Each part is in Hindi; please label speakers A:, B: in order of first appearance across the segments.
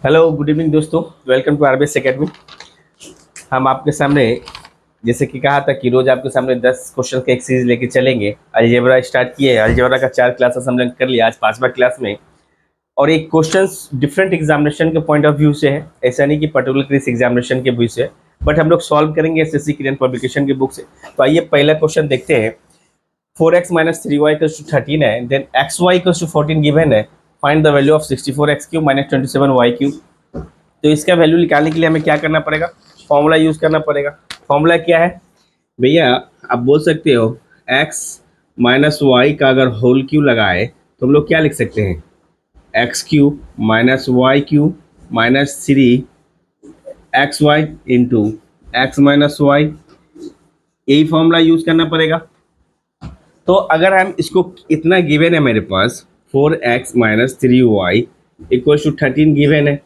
A: हेलो गुड इवनिंग दोस्तों, वेलकम टू आरबीएस एकेडमी। हम आपके सामने जैसे कि कहा था कि रोज आपके सामने 10 क्वेश्चन का एक सीरीज लेके चलेंगे। अलजेब्रा स्टार्ट किए, अलजेब्रा का 4 क्लासेस हम लोग कर लिया, आज 5वां क्लास में। और एक क्वेश्चंस डिफरेंट एग्जामिनेशन के पॉइंट ऑफ व्यू से है, ऐसा नहीं कि पर्टिकुलर किस एग्जामिनेशन के व्यू से, बट हम लोग सॉल्व करेंगे एसएससी क्लियर पब्लिकेशन की बुक से। तो आइए पहला क्वेश्चन देखते हैं। 4x minus 3y equals to 13 है, then xy equals to 14 given है। Find the value of 64x cube minus 27y cube. तो इसका वैल्यू निकालने के लिए हमें क्या करना पड़ेगा? फॉर्मूला यूज करना पड़ेगा। फॉर्मूला क्या है भैया? आप बोल सकते हो x माइनस वाई का अगर होल क्यू लगाए तो हम लोग क्या लिख सकते हैं? X cube minus y cube minus 3xy into x minus y, यही फॉर्मूला यूज करना पड़ेगा। तो अगर हम इसको, इतना गिवन है मेरे पास 4x minus 3y equal to 13 given है,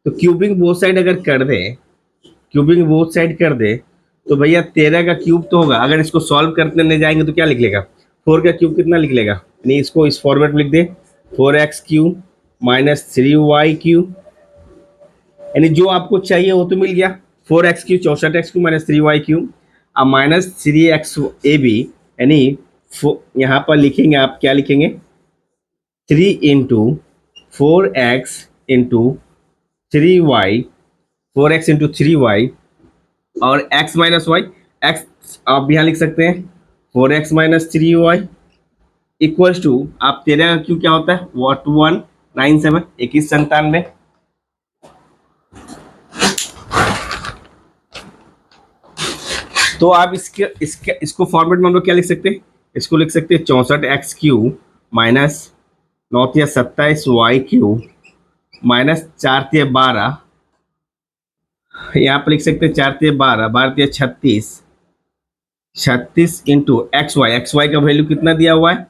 A: तो क्यूबिंग बोथ साइड अगर कर दे, क्यूबिंग बोथ साइड कर दे तो भैया 13 का क्यूब तो होगा। अगर इसको सॉल्व करने जाएंगे तो क्या लिख लेगा? 4 का क्यूब कितना लिख लेगा? यानी इसको इस फॉर्मेट में लिख दे, 4x cube minus 3y cube, यानी जो आपको चाहिए वो तो मिल गया। 4x cube 64x cube minus 3y cube, अब माइनस 3x ए बी, यानी यहाँ पर लिखेंगे आप, क्या लिखेंगे? 3 into 4x into 3y, 4x into 3y और x माइनस वाई। x आप यहाँ लिख सकते हैं 4x minus 3y equals to, आप 13 का क्यों क्या होता है? 2197, 2197। तो आप इसको फॉर्मेट में हम लोग क्या लिख सकते हैं? इसको लिख सकते हैं 64x cube minus 9×27y cube minus 4×12, यहाँ पर लिख सकते हैं 4×12, 12×36, 36 इंटू एक्स वाई का वैल्यू कितना दिया हुआ है?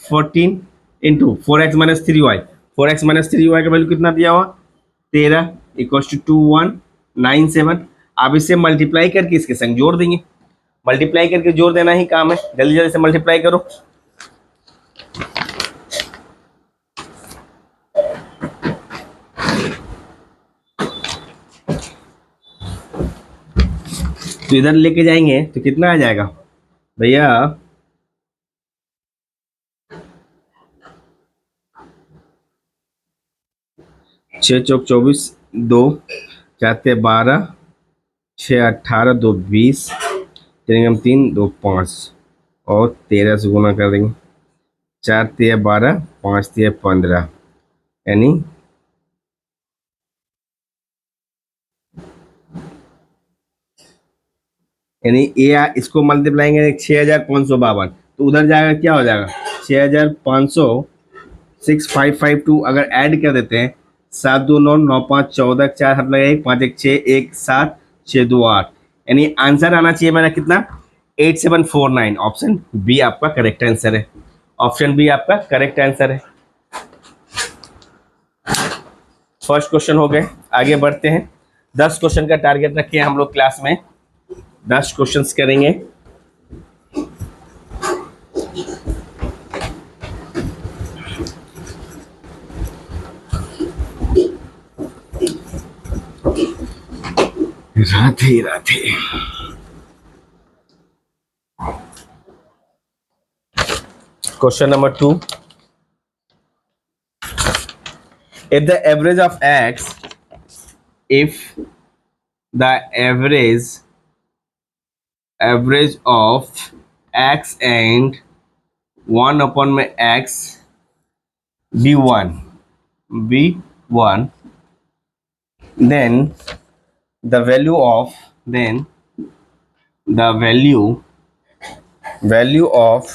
A: 14 into 4x minus 3y, 4x minus 3y का वैल्यू कितना दिया हुआ? 13 इक्वल्स टू 2197। आप इसे मल्टीप्लाई करके इसके संग जोड़ देंगे। मल्टीप्लाई करके जोड़ देना ही काम है, जल्दी जल्दी से मल्टीप्लाई करो। तो इधर लेके जाएंगे तो कितना आ जाएगा भैया? छः चौक 24, 2 4 12, 6 18, 2 20, 3 3, 2 5 और 13 से गुना कर देंगे। 4 12, 5 15, यानी ये इसको मल्टीप्लाइंगे 6552, तो उधर जाएगा क्या हो जाएगा? 6500, 6552 अगर ऐड कर देते हैं, 7 2 9 9 5 14, 4 हाथ लगा 1 5 1 6 1 7 6 2 8, यानी आंसर आना चाहिए मेरा कितना? 8749। ऑप्शन बी आपका करेक्ट आंसर है। ऑप्शन बी आपका करेक्ट आंसर है। फर्स्ट क्वेश्चन हो गए, आगे बढ़ते हैं। 10 क्वेश्चन का टारगेट रखे हम लोग क्लास में, 10 क्वेश्चंस करेंगे। Radhe Radhe. Question number 2, if the average of x, if the average of x and 1 upon my x b1, then the value of, value of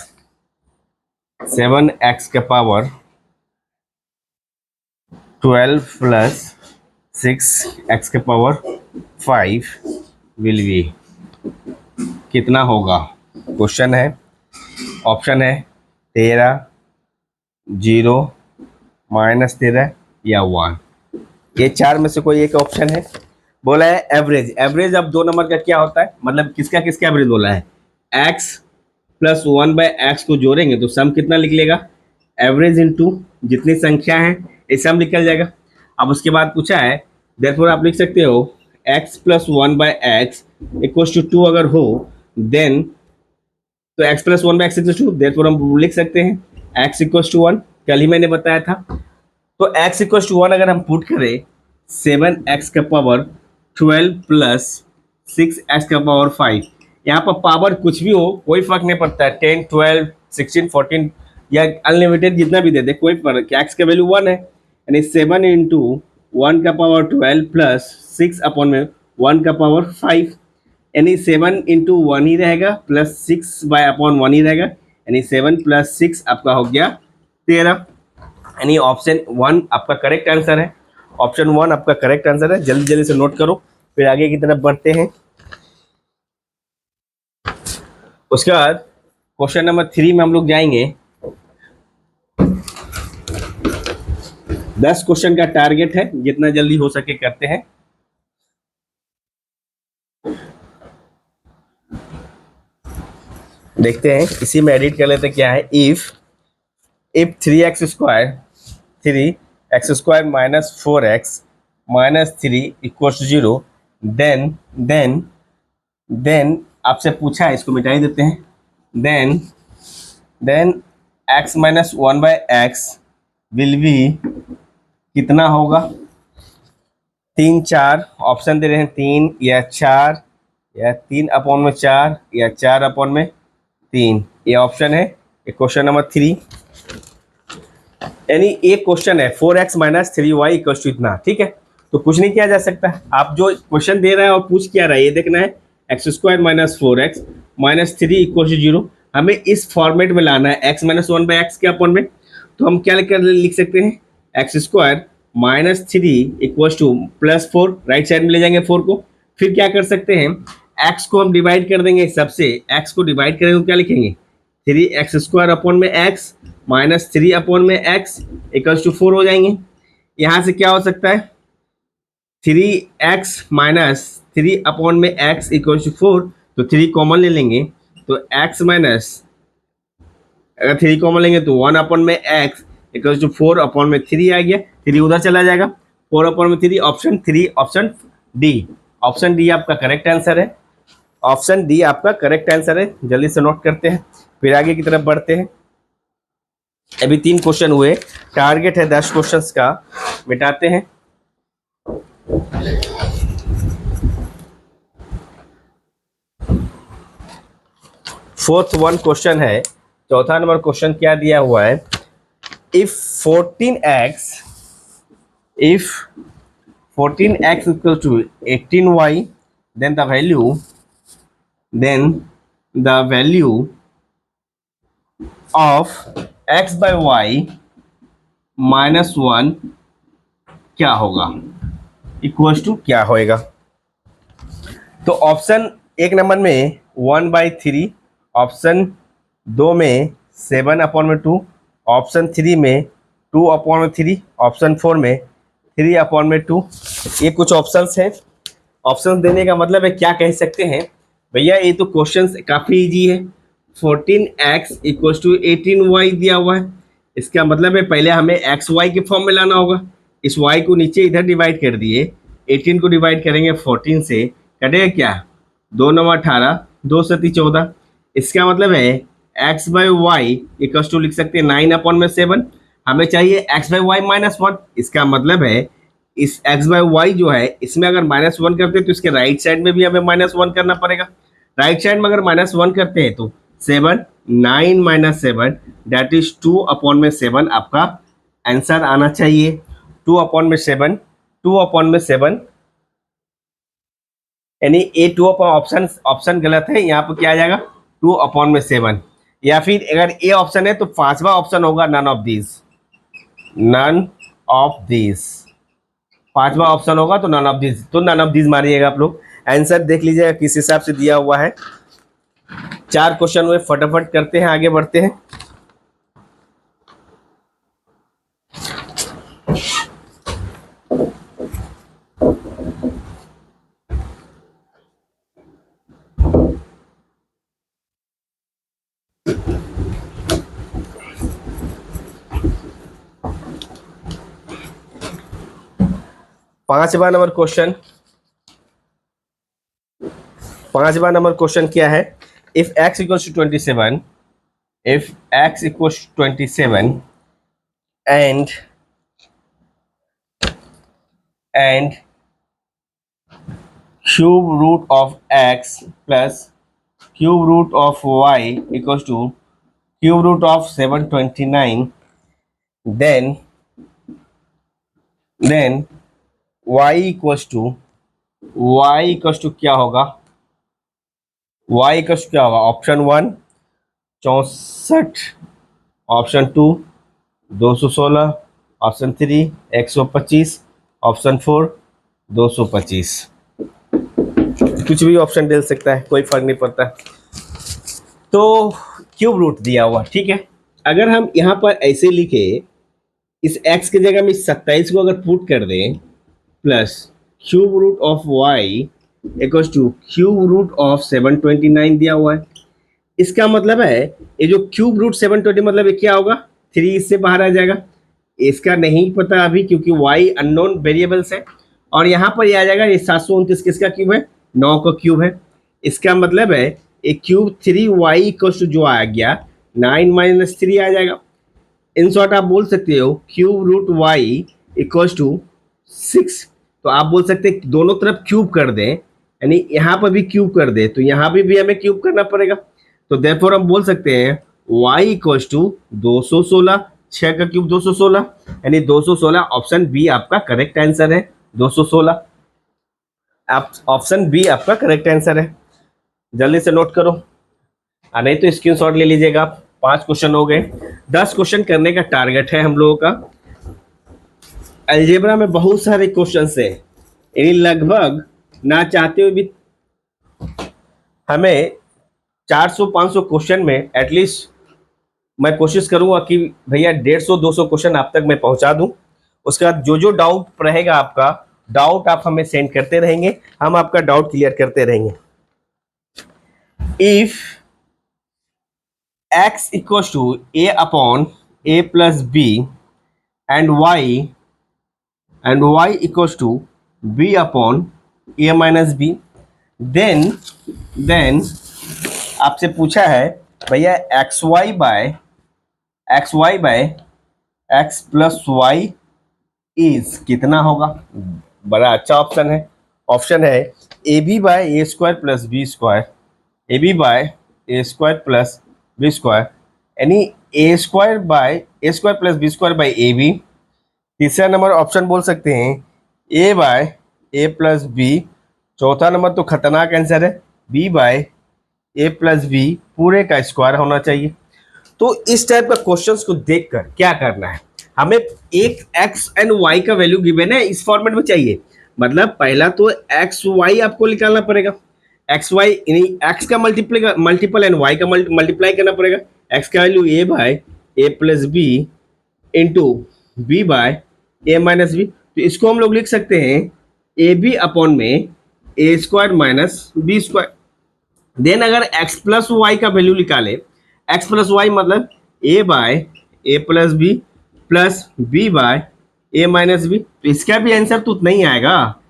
A: 7x के पावर 12 प्लस 6x के पावर 5 विल बी कितना होगा? क्वेश्चन है, ऑप्शन है 13, 0, -13 या 1। ये चार में से कोई एक ऑप्शन है। बोला है एवरेज, एवरेज अब 2 नंबर का क्या होता है? मतलब किसका किसका एवरेज बोला है? x प्लस 1/x को जोड़ेंगे तो सम कितना लिख लेगा? एवरेज इंटू जितनी संख्या है ये सम निकल जाएगा। अब उसके बाद पूछा है देयरफॉर आप लिख सकते हो x plus 1/x equals to 2 अगर हो देन, तो x plus 1/x equals to, therefore हम लिख सकते हैं x इक्वल्स टू 1, कल ही मैंने बताया था। तो x इक्वल्स टू 1 अगर हम पुट करें 7x का पावर 12 प्लस 6x का पावर 5, यहाँ पर पावर कुछ भी हो कोई फर्क नहीं पड़ता है, 10 12 16 14 या अनलिमिटेड जितना भी दे दे कोई फर्क, x का वैल्यू 1 है, यानी 7 इंटू 1 का पावर 12 प्लस 6 अपॉन में 1 का पावर 5, यानी 7 इंटू 1 ही रहेगा प्लस 6 बाय अपॉन 1 ही रहेगा, यानी 7 प्लस 6 आपका हो गया 13, यानी ऑप्शन 1 आपका करेक्ट आंसर है। ऑप्शन 1 आपका करेक्ट आंसर है, जल्दी जल्दी से नोट करो, फिर आगे की तरफ बढ़ते हैं। उसके बाद क्वेश्चन नंबर 3 में हम लोग जाएंगे। 10 क्वेश्चन का टारगेट है, जितना जल्दी हो सके करते हैं। देखते हैं, इसी में एडिट कर लेते हैं क्या है। If 3x² minus 4x minus 3 equals to 0, then आपसे पूछा है, इसको मिटा ही देते हैं। Then x minus 1/x will be कितना होगा। 3 4 ऑप्शन दे रहे हैं, 3 या 4 या 3 अपॉन में 4 या 4 अपॉन में 3, ये ऑप्शन है। ये क्वेश्चन नंबर 3, यानी एक क्वेश्चन है 4x minus 3y equal to इतना, ठीक है। तो कुछ नहीं किया जा सकता, आप जो क्वेश्चन दे रहे हैं और पूछ क्या रहा है ये देखना है। x² minus 4x minus 3 equal to 0, हमें इस फॉर्मेट में लाना है x माइनस 1/x के अपॉन में। तो हम क्या लिख सकते हैं, x² minus 3 equal two plus 4, right side में ले जाएंगे 4 को। फिर क्या कर सकते हैं, x को हम डिवाइड कर देंगे सबसे, x को डिवाइड करेंगे तो क्या लिखेंगे, 3x² अपॉन में x माइनस 3 अपॉन में x इक्वल्स टू 4 हो जाएंगे। यहाँ से क्या हो सकता है, 3x माइनस 3 अपॉन में x इक्वल्स टू 4, तो 3 कॉमन ले लेंगे, तो x माइनस, अगर 3 कॉमन लेंगे तो 1 अपॉन में x इक्वल्स टू 4 अपॉन में 3 आ गया, 3 उधर चला जाएगा, 4 अपॉन में 3, option 3, option D. Option D आपका करेक्ट आंसर है। ऑप्शन डी आपका करेक्ट आंसर है, जल्दी से नोट करते हैं, फिर आगे की तरफ बढ़ते हैं। अभी 3 क्वेश्चन हुए, टारगेट है 10 क्वेश्चंस का, मिटाते हैं। फोर्थ वन क्वेश्चन है, चौथा नंबर क्वेश्चन क्या दिया हुआ है, if 14x equal to 18y, then the value of x by y minus 1 क्या होगा, इक्वल्स टू क्या होएगा। तो ऑप्शन 1 नंबर में 1/3, ऑप्शन 2 में 7 अपॉन में 2, ऑप्शन 3 में 2 अपॉन में 3, ऑप्शन 4 में 3 अपॉन में 2, ये कुछ ऑप्शंस हैं। ऑप्शंस देने का मतलब है क्या कह सकते हैं भैया, ये तो क्वेश्चंस काफ़ी इजी है। 14x इक्वल्स टू 18y दिया हुआ है, इसका मतलब है पहले हमें एक्स वाई के फॉर्म में लाना होगा। इस y को नीचे इधर डिवाइड कर दिए, 18 को डिवाइड करेंगे 14 से, कटेगा क्या, 2 9 18, 2 7 14, इसका मतलब है x by y equals to लिख सकते हैं 9 अपॉन में 7, हमें चाहिए एक्स बाई वाई माइनस 1, इसका मतलब है इस एक्स बाई वाई जो है इसमें अगर माइनस 1 करते हैं तो इसके राइट साइड में भी हमें माइनस 1 करना पड़ेगा। राइट साइड में अगर माइनस 1 करते हैं तो 7, 9 माइनस 7 दैट इज 2 अपॉन में 7 आपका आंसर आना चाहिए। 2 अपॉन में 7, 2 अपॉन में 7, यानी ए 2 अपॉन ऑप्शन गलत है, यहाँ पर क्या आ जाएगा 2 अपॉन में 7, या फिर अगर ए ऑप्शन है तो 5वां ऑप्शन होगा none of these, none of these, 5वां ऑप्शन होगा तो नन ऑफ दीज, तो नन ऑफ दीज मारिएगा आप लोग। आंसर देख लीजिएगा किस हिसाब से दिया हुआ है। 4 क्वेश्चन हुए, फटाफट करते हैं, आगे बढ़ते हैं। 5वां नंबर क्वेश्चन, 5वां नंबर क्वेश्चन क्या है? If x equals to 27, if x equals to 27 and cube root of x plus cube root of y equals to cube root of 729, then y equals to क्या होगा? y इक्वल्स क्या होगा? Option 1 64, option 2 216, option 3 125, option 4 225। कुछ भी ऑप्शन दे सकता है, कोई फर्क नहीं पड़ता। तो क्यूब रूट दिया हुआ, ठीक है। अगर हम यहाँ पर ऐसे लिखे, इस x की जगह में 27 को अगर पुट कर दें, plus cube root of y equals to cube root of 729 दिया हुआ है। इसका मतलब है ये जो क्यूब रूट 720 मतलब ये क्या होगा? 3 इससे बाहर आ जाएगा। इसका नहीं पता अभी, क्योंकि y अननोन वेरिएबल्स है। और यहाँ पर ये आ जाएगा, ये 729 किसका क्यूब है? 9 का क्यूब है। इसका मतलब है एक क्यूब 3y इक्वल्स टू जो आ गया 9 - 3 आ जाएगा। इन शॉर्ट आप बोल सकते हो cube root y equals to 6। तो आप बोल सकते हैं दोनों तरफ क्यूब कर दें, यानी यहाँ पर भी क्यूब कर दे, तो यहाँ भी हमें क्यूब करना पड़ेगा। तो देयरफॉर हम बोल सकते हैं y इक्वल्स टू 216, 6 का क्यूब 216, यानी 216। ऑप्शन बी आपका करेक्ट आंसर है, 216। आप ऑप्शन बी आपका करेक्ट आंसर है। जल्दी से नोट करो, नहीं तो स्क्रीनशॉट ले लीजिएगा। 5 क्वेश्चन हो गए, 10 क्वेश्चन करने का टारगेट है हम लोगों का। अलजेब्रा में बहुत सारे क्वेश्चन है, यानी लगभग ना चाहते हुए भी हमें 400-500 क्वेश्चन में एटलीस्ट मैं कोशिश करूंगा कि भैया 150-200 क्वेश्चन आप तक मैं पहुंचा दूं। उसके बाद जो डाउट रहेगा आपका, डाउट आप हमें सेंड करते रहेंगे, हम आपका डाउट क्लियर करते रहेंगे। If x equals to a upon a plus b and y equals to b upon a minus b, then आपसे पूछा है भैया xy by x plus y is कितना होगा? बड़ा अच्छा ऑप्शन है। ऑप्शन है A B by A square plus B square, A B by A square plus B square, यानी A square plus B square by A B. तीसरा नंबर ऑप्शन बोल सकते हैं ए बाय ए प्लस बी। चौथा नंबर तो खतरनाक आंसर है, B by A plus B पूरे का स्क्वायर होना चाहिए। तो इस टाइप का क्वेश्चंस को देखकर क्या करना है, हमें एक x एंड y का वैल्यू गिवन है, इस फॉर्मेट में चाहिए। मतलब पहला तो एक्स वाई आपको निकालना पड़ेगा, एक्स वाई यानी एक्स का मल्टीपल एंड वाई का मल्टीप्लाई करना पड़ेगा। एक्स का value A by A plus B into B by A minus B. तो इसको हम लोग लिख सकते हैं ए बी अपॉन में A square minus B square. Then अगर x प्लस वाई का वैल्यू निकाले, x प्लस वाई मतलब a by A plus B plus B by A minus B. तो इसका भी आंसर तो उतना ही आएगा,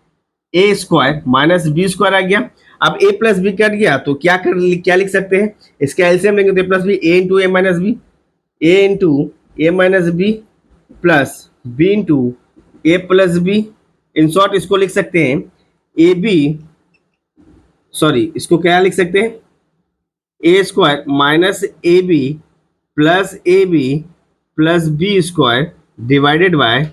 A: A square minus B square आ गया। अब a प्लस बी कट गया तो क्या लिख सकते हैं? इसका एलसीएम लेंगे तो A plus B A into A minus B, A into A minus B plus B into A plus B. In short इसको लिख सकते हैं ए बी, सॉरी इसको क्या लिख सकते हैं? A square minus A B plus B square divided by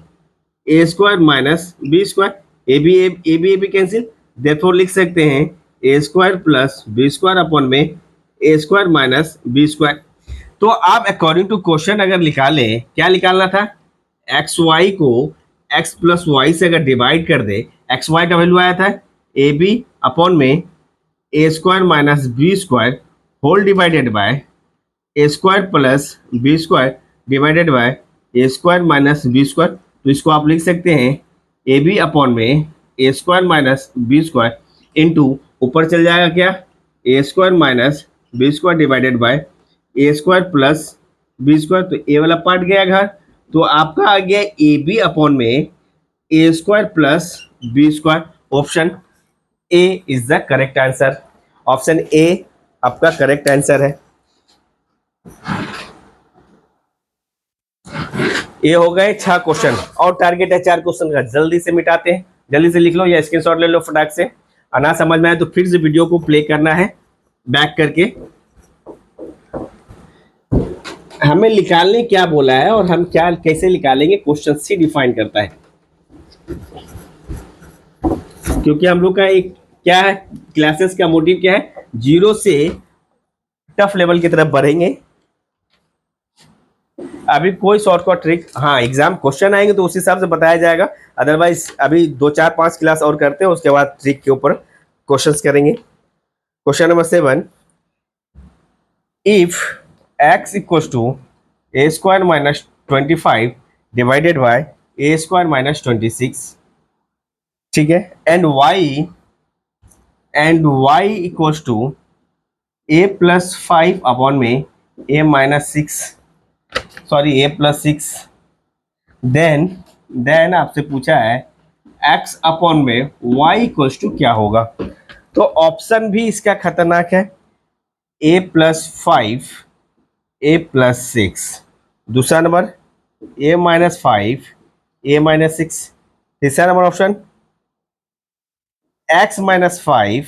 A: A square minus B square. A B cancel, therefore लिख सकते हैं A square plus B square upon में A square minus B square. तो आप अकॉर्डिंग टू क्वेश्चन अगर निकालें, क्या निकालना था? एक्स वाई को एक्स प्लस वाई से अगर डिवाइड कर दे, एक्स वाई का वैल्यू आया था ए बी अपॉन में A square minus B square whole divided by A square plus B square divided by A square minus B square. तो इसको आप लिख सकते हैं ए बी अपॉन में A square minus B square into ऊपर चल जाएगा क्या? A square minus B square divided by A square plus B square. तो ए वाला पार्ट गया घर, तो आपका आ गया ए बी अपॉन में A square plus B square. Option A is the correct answer. Option A आपका करेक्ट आंसर है। ये हो गए 6 क्वेश्चन और टारगेट है 4 क्वेश्चन का। जल्दी से मिटाते हैं, जल्दी से लिख लो या स्क्रीनशॉट ले लो फटाक से। और ना समझ में आए तो फिर से वीडियो को प्ले करना है बैक करके। हमें निकालने क्या बोला है और हम क्या कैसे निकालेंगे, क्वेश्चन सी डिफाइन करता है। क्योंकि हम लोग का एक क्या है, क्लासेस का मोटिव क्या है, जीरो से टफ लेवल की तरफ बढ़ेंगे। अभी कोई शॉर्टकट ट्रिक, हाँ एग्जाम क्वेश्चन आएंगे तो उस हिसाब से बताया जाएगा। अदरवाइज अभी 2 4 5 क्लास और करते हैं, उसके बाद ट्रिक के ऊपर क्वेश्चंस करेंगे। Question number 7, if x equal to a square minus 25 divided by A square minus 26, ठीक है, and y equal to a plus 5 upon में ए minus 6, sorry a plus 6, then आपसे पूछा है x अपॉन में y इक्वल टू क्या होगा। तो ऑप्शन भी इसका खतरनाक है, a प्लस 5 a प्लस 6, दूसरा number a minus 5 a minus 6, तीसरा number option x minus 5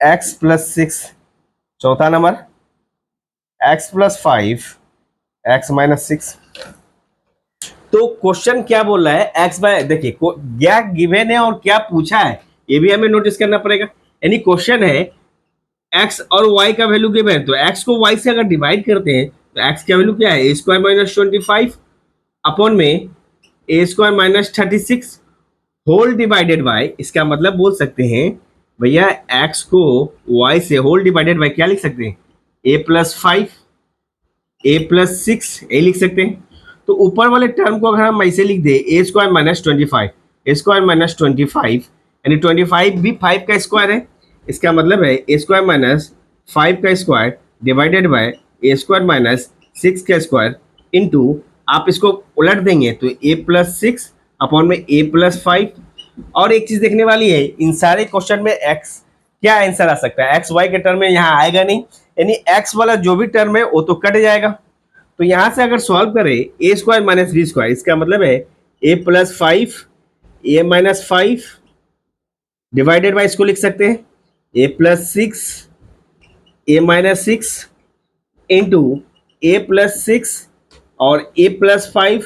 A: x plus 6, चौथा number x plus 5 x minus 6। तो क्वेश्चन क्या बोल रहा है, x बाय, देखिए क्या गिवन है और क्या पूछा है ये भी हमें नोटिस करना पड़ेगा। यानी क्वेश्चन है x और y का वैल्यू गिवन है, तो x को y से अगर डिवाइड करते हैं तो x का वैल्यू क्या है, ए स्क्वायर माइनस 25 अपॉन में A square minus 36 whole divided by, इसका मतलब बोल सकते हैं भैया x को y से होल डिवाइडेड बाय क्या लिख सकते हैं, a प्लस 5 a प्लस 6 ये लिख सकते हैं। तो ऊपर वाले टर्म को अगर हम ऐसे लिख दे ए स्क्वायर माइनस 25, ए स्क्वायर माइनस 25 यानी 25 भी 5 का स्क्वायर है, इसका मतलब है ए स्क्वायर माइनस 5 का square divided by A square minus 6 का स्क्वायर इनटू, आप इसको उलट देंगे तो ए प्लस 6 अपॉन में ए प्लस 5। और एक चीज देखने वाली है, इन सारे क्वेश्चन में एक्स क्या आंसर आ सकता है, एक्स वाई के टर्म में यहाँ आएगा नहीं, यानी एक्स वाला जो भी टर्म है वो तो कट जाएगा। तो यहां से अगर सॉल्व करें A square minus B square, इसका मतलब है A plus 5 A minus 5 divided by, इसको लिख सकते हैं A plus 6 A minus 6 into A plus 6 और ए प्लस 5,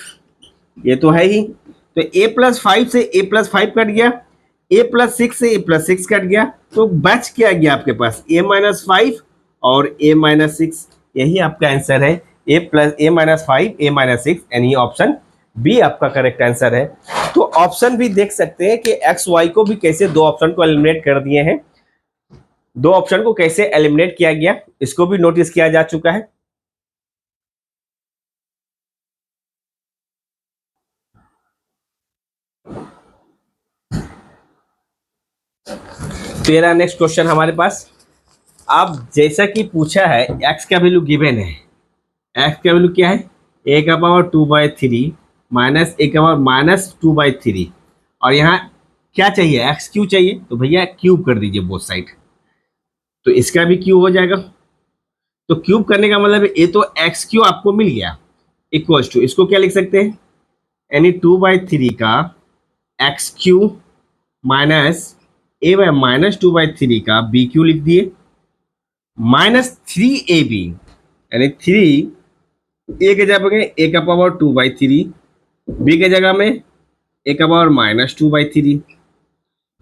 A: ये तो है ही। तो ए प्लस 5 से ए प्लस 5 कट गया, ए प्लस 6 से ए प्लस 6 कट गया, तो बच क्या गया आपके पास ए माइनस 5 और ए माइनस 6। यही आपका आंसर है, A plus A minus 5 A minus 6, यानी ऑप्शन बी आपका करेक्ट आंसर है। तो ऑप्शन भी देख सकते हैं कि एक्स वाई को भी कैसे दो ऑप्शन को एलिमिनेट कर दिए हैं, दो ऑप्शन को कैसे एलिमिनेट किया गया इसको भी नोटिस किया जा चुका है। तेरा नेक्स्ट क्वेश्चन हमारे पास, अब जैसा कि पूछा है एक्स का वैल्यू गिवन है, एक्स का वैल्यू क्या है, ए का पावर 2/3 माइनस ए का पावर माइनस 2/3, और यहाँ क्या चाहिए, एक्स क्यू चाहिए, तो भैया क्यूब कर दीजिए बोथ साइड, तो इसका भी क्यूब हो जाएगा। तो क्यूब करने का मतलब ये तो एक्स क्यू आपको मिल गया इक्वल्स टू, इसको क्या लिख सकते हैं, यानी 2/3 का एक्स क्यू माइनस ए बाय माइनस 2/3 का बी क्यू लिख दिए, माइनस 3ab, यानी 3 ए के जगह पे ए का पावर 2/3, बी के जगह में ए का power minus 2/3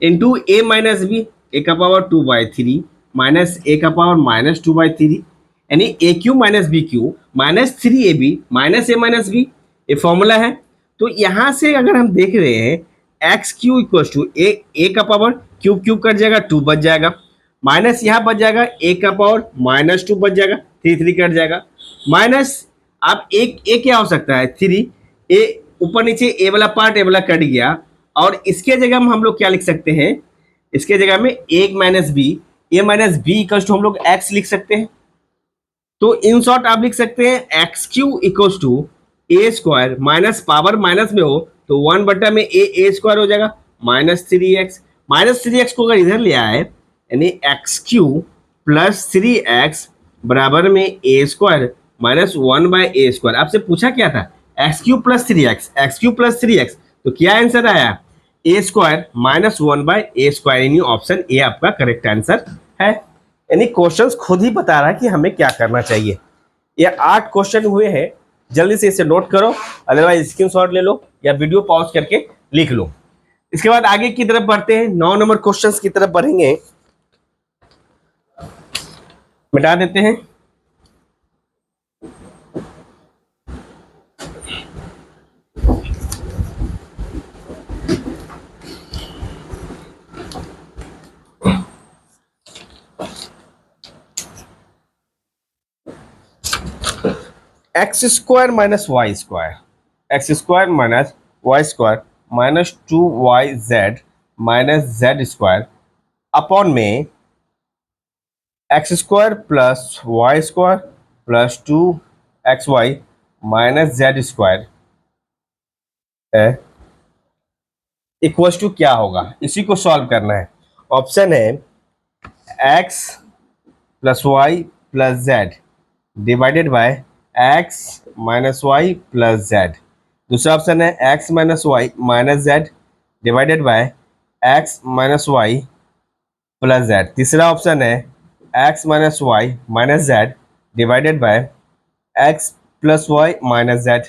A: into A minus B, ए का पावर 2/3 माइनस ए का पावर माइनस 2/3, यानी A cube minus B cube minus 3ab minus A minus B, ये फॉर्मूला है। तो यहां से अगर हम देख रहे हैं x cube equal to A का पावर क्यूब क्यूब कट जाएगा 2 बच जाएगा, माइनस यहाँ बच जाएगा ए का पावर माइनस 2 बच जाएगा, 3 कट जाएगा, माइनस आप एक ए क्या हो सकता है 3, ए ऊपर नीचे ए वाला पार्ट ए वाला कट गया, और इसके जगह में हम लोग क्या लिख सकते हैं, इसके जगह में ए minus B, A minus B equal to हम लोग एक्स लिख सकते हैं। तो इन शॉर्ट आप लिख सकते हैं x cube equal to a square minus power minus में हो तो 1 में ए स्क्वायर हो जाएगा -3x। -3x को अगर इधर ले आए यानी x³ प्लस 3x बराबर में ए स्क्वायर -1/a²। आपसे पूछा क्या था, x³ plus 3x, x³ plus 3x, तो क्या आंसर आया ए स्क्वायर -1/a², यानी ऑप्शन ए आपका करेक्ट आंसर है। यानी क्वेश्चंस खुद ही बता रहा है कि हमें क्या करना चाहिए। ये 8 क्वेश्चन हुए हैं, जल्दी से इसे नोट करो, अदरवाइज स्क्रीनशॉट ले लो या वीडियो पॉज करके लिख लो। इसके बाद आगे की तरफ बढ़ते हैं, 9 नंबर क्वेश्चंस की तरफ बढ़ेंगे। मिटा देते हैं। x² minus y square, x² minus y square -2yz minus z² upon में x² plus y² plus 2xy minus z² है इक्वल्स टू क्या होगा, इसी को सॉल्व करना है। ऑप्शन है x plus Y plus z divided by x minus y plus z. दूसरा ऑप्शन है x minus y minus z divided by x minus y plus z. तीसरा ऑप्शन है x minus y minus z divided by x plus Y minus z.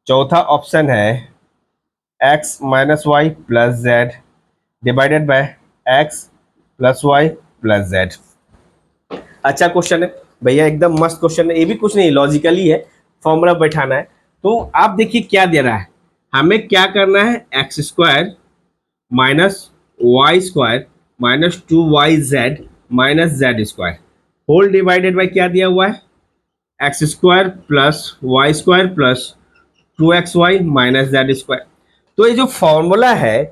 A: चौथा ऑप्शन है x minus y plus z divided by x plus Y plus z. अच्छा क्वेश्चन है भैया, एकदम मस्त क्वेश्चन है। ये भी कुछ नहीं, लॉजिकली है, फॉर्मूला बैठाना है। तो आप देखिए क्या दे रहा है, हमें क्या करना है, x² minus y square minus 2yz minus z² whole divided by क्या दिया हुआ है, x² plus y² plus 2xy minus z²। तो ये जो फॉर्मूला है,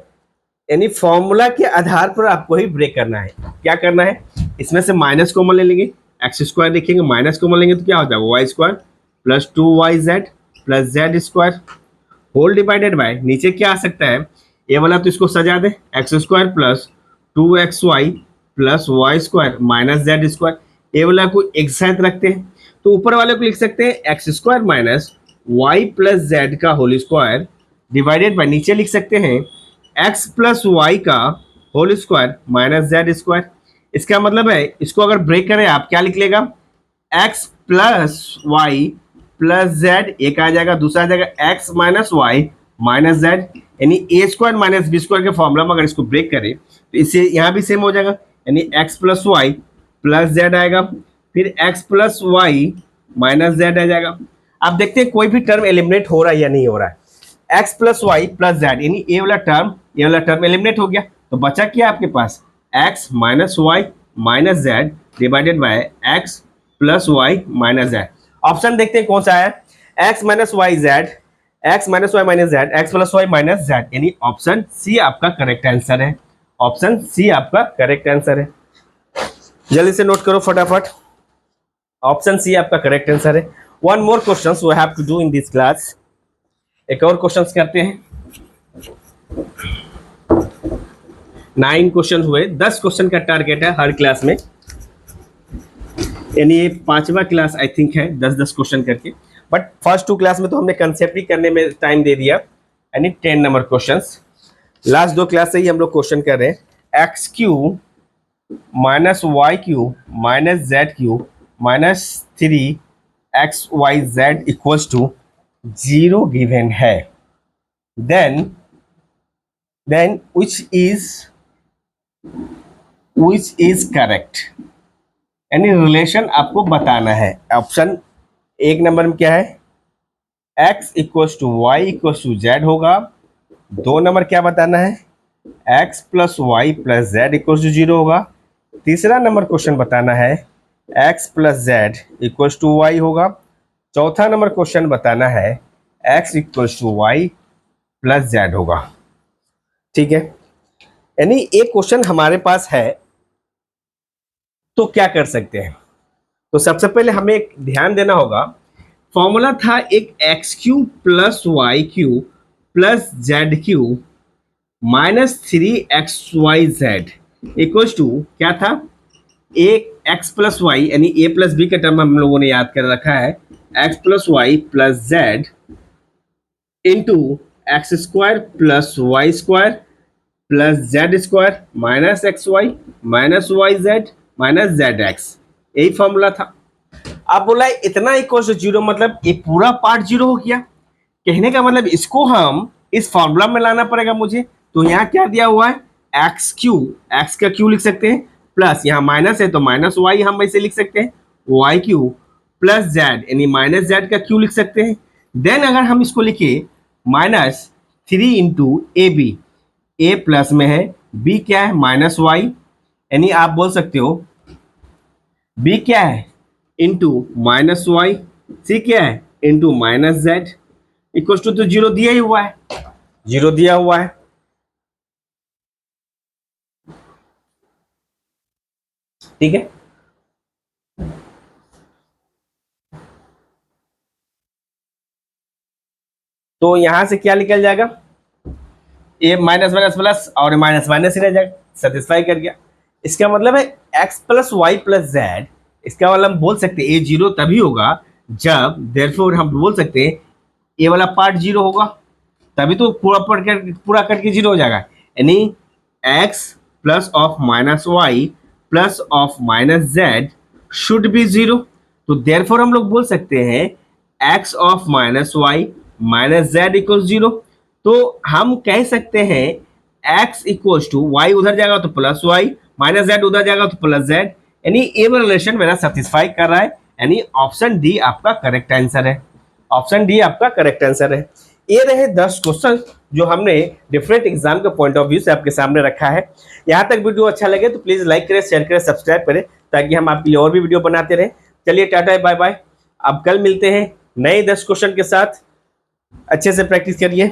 A: यानी फॉर्मूला के आधार पर आपको ही ब्रेक करना है। क्या करना है, इसमें से माइनस कॉमन ले लेंगे, x² देखेंगे माइनस कॉमन लेंगे तो क्या होता है, y² plus 2yz plus z² whole divided by नीचे क्या आ सकता है, ये वाला तो इसको सजा दे, x² plus 2xy plus y² minus z²। ये वाला को एक साथ रखते हैं तो ऊपर वाले को लिख सकते हैं x² minus y plus z का होल स्क्वायर डिवाइडेड बाय नीचे लिख सकते हैं x प्लस वाई का होल स्क्वायर माइनस z²। इसका मतलब है इसको अगर ब्रेक करें आप क्या लिख लेगा, x plus Y plus z एक आ जाएगा, दूसरा आ जाएगा x minus y minus z, यानी a² माइनस b² के फॉर्मूला में अगर इसको ब्रेक करें तो इससे यहाँ भी सेम हो जाएगा, यानी x plus Y plus Z आएगा, फिर x plus Y minus Z आ जाएगा। आप देखते हैं कोई भी टर्म एलिमिनेट हो रहा है या नहीं हो रहा है, x plus Y plus z यानी ये वाला टर्म एलिमिनेट हो गया, तो बचा क्या आपके पास, x minus y minus z divided by x plus Y minus z. Option देखते हैं कौन सा है, x minus y z, x minus y minus z, x plus Y minus z, यानी ऑप्शन सी आपका करेक्ट आंसर है। ऑप्शन सी आपका करेक्ट आंसर है, जल्दी से नोट करो फटाफट, ऑप्शन सी आपका करेक्ट आंसर है। One more question we have to do in this class, एक और क्वेश्चन करते हैं। 9 क्वेश्चन हुए, 10 क्वेश्चन का टारगेट है हर क्लास में, यानी ये 5वां क्लास आई थिंक है 10-10 क्वेश्चन करके, बट फर्स्ट 2 क्लास में तो हमने कंसेप्ट ही करने में टाइम दे दिया, यानी 10 नंबर क्वेश्चंस। लास्ट 2 क्लास से ही हम लोग क्वेश्चन कर रहे हैं, x³ minus y³ minus z³ minus 3xyz equals to 0 given है, then which is correct, यानी रिलेशन आपको बताना है। ऑप्शन 1 नंबर में क्या है, x equals to y equals to z होगा। 2 नंबर क्या बताना है, x plus Y plus z equals to 0 होगा। तीसरा नंबर क्वेश्चन बताना है x plus z equals to y होगा। चौथा नंबर क्वेश्चन बताना है x equals to y plus z होगा। ठीक है, यानी एक क्वेश्चन हमारे पास है तो क्या कर सकते हैं, तो सबसे पहले हमें ध्यान देना होगा, फॉर्मूला था एक x³ plus y³ plus ZQ minus 3XYZ equals to क्या था, ए एक्स प्लस वाई, यानी ए प्लस बी का टर्म हम लोगों ने याद कर रखा है, x plus Y plus z into x square plus y square plus z square minus x y minus y z minus z x, यही फॉर्मूला था। अब बोला इतना इक्वल टू जीरो, मतलब ये पूरा पार्ट जीरो हो गया। कहने का मतलब इसको हम इस फॉर्मूला में लाना पड़ेगा मुझे। तो यहाँ क्या दिया हुआ है, एक्स क्यू, एक्स का क्यू लिख सकते हैं, प्लस यहाँ माइनस है तो माइनस वाई हम ऐसे लिख सकते हैं, वाई क्यू प्लस जेड यानी माइनस जेड का क्यू लिख सकते हैं। देन अगर हम इसको लिखे minus 3 into a b, a plus में है, बी क्या है माइनस वाई, यानी आप बोल सकते हो बी क्या है इंटू माइनस वाई, सी क्या है into minus z equal to, तो जीरो दिया ही हुआ है, जीरो दिया हुआ है। ठीक है, तो यहां से क्या निकल जाएगा, ए माइनस माइनस प्लस और माइनस माइनस ही रह जाएगा, सेटिस्फाई कर गया। इसका मतलब है x plus Y plus z, इसका मतलब हम बोल सकते हैं ए जीरो तभी होगा जब, देयरफॉर हम बोल सकते हैं ए वाला पार्ट जीरो होगा, तभी तो पूरा करके जीरो हो जाएगा। यानी x plus of minus y plus of minus z should be zero. तो देयरफॉर हम लोग बोल सकते हैं x of minus y minus z equal zero. तो हम कह सकते हैं एक्स इक्वल्स टू वाई उधर जाएगा तो प्लस वाई, माइनस जेड उधर जाएगा तो प्लस जेड, यानी ए रिलेशन मेरा सेटिस्फाई कर रहा है, यानी ऑप्शन डी आपका करेक्ट आंसर है। ऑप्शन डी आपका करेक्ट आंसर है। ये रहे 10 क्वेश्चन जो हमने डिफरेंट एग्जाम के पॉइंट ऑफ व्यू से आपके सामने रखा है। यहाँ तक वीडियो अच्छा लगे तो प्लीज लाइक करें, शेयर करें, सब्सक्राइब करें, ताकि हम आपके लिए और भी वीडियो बनाते रहें। चलिए टाटा बाय बाय, अब कल मिलते हैं नए 10 क्वेश्चन के साथ। अच्छे से प्रैक्टिस करिए।